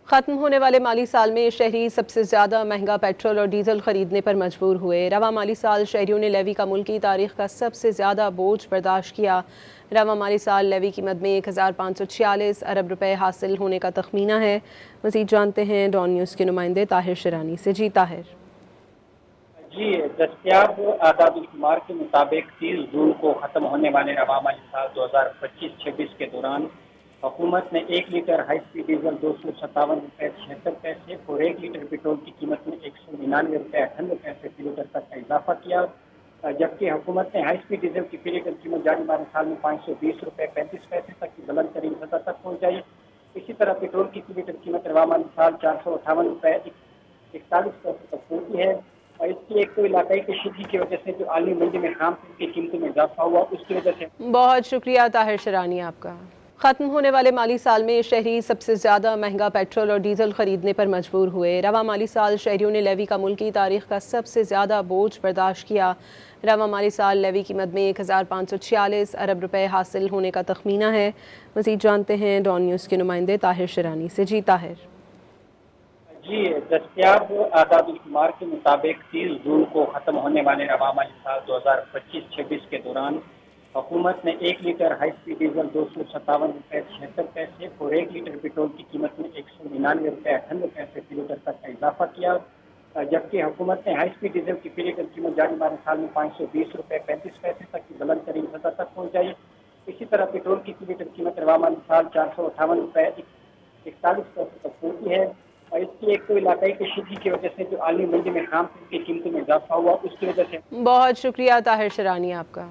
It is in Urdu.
ختم ہونے والے مالی سال میں شہری سب سے زیادہ مہنگا پیٹرول اور ڈیزل خریدنے پر مجبور ہوئے۔ رواں مالی سال شہریوں نے لیوی کا ملکی تاریخ کا سب سے زیادہ بوجھ برداشت کیا۔ رواں مالی سال لیوی قیمت میں 1546 ارب روپے حاصل ہونے کا تخمینہ ہے۔ مزید جانتے ہیں ڈان نیوز کے نمائندے طاہر شرانی سے۔ جی طاہر۔ جی، دستیاب اعداد و شمار کے مطابق 30 جون کو ختم ہونے والے رواں مالی سال 2025-26 کے دوران حکومت نے 1 لیٹر ہائی اسپیڈ ڈیزل 257 روپے 76 پیسے اور 1 لیٹر پیٹرول کی قیمت میں 199 روپے 98 پیسے فی لیٹر تک کا اضافہ کیا، جبکہ حکومت نے ہائی اسپیڈ ڈیزل کی فی لیٹر قیمت جاری مالی سال میں 520 روپے 35 پیسے تک کی بلند ترین سطح تک پہنچائی۔ اسی طرح پیٹرول کی فی لیٹر قیمت رواں مالی سال 458 روپے 41 پیسے تک پہنچی ہے، اور اس کی ایک تو علاقائی کشیدگی کی وجہ سے جو عالمی منڈی میں خام تیل کی قیمتوں میں اضافہ ہوا، اس کی وجہ سے بہت شکریہ طاہر شرانی آپ کا۔ ختم ہونے والے مالی سال میں شہری سب سے زیادہ مہنگا پیٹرول اور ڈیزل خریدنے پر مجبور ہوئے۔ رواں مالی سال شہریوں نے لیوی کا ملکی تاریخ کا سب سے زیادہ بوجھ برداشت کیا۔ رواں مالی سال لیوی قیمت میں 1546 ارب روپے حاصل ہونے کا تخمینہ ہے۔ مزید جانتے ہیں ڈان نیوز کے نمائندے طاہر شرانی سے۔ جی طاہر۔ جی، دستیاب اعداد و شمار کے مطابق 30 جون کو ختم ہونے والے رواں مالی سال 2025-26 کے دوران حکومت نے 1 لیٹر ہائی اسپیڈ ڈیزل 257 روپے 76 پیسے اور 1 لیٹر پیٹرول کی قیمت میں 199 روپے 98 پیسے فی لیٹر تک کا اضافہ کیا، جبکہ حکومت نے ہائی اسپیڈ ڈیزل کی فی لیٹر قیمت جاری مالی سال میں 520 روپے 35 پیسے تک کی بلند ترین سطح تک پہنچائی۔ اسی طرح پیٹرول کی فی لیٹر قیمت رواں مالی سال 458 روپے 41 پیسے تک پہنچی ہے، اور اس کی ایک تو علاقائی کشیدگی کی وجہ سے جو عالمی منڈی میں خام تیل کی قیمتوں میں اضافہ ہوا، اس کی وجہ سے بہت شکریہ طاہر شرانی آپ کا۔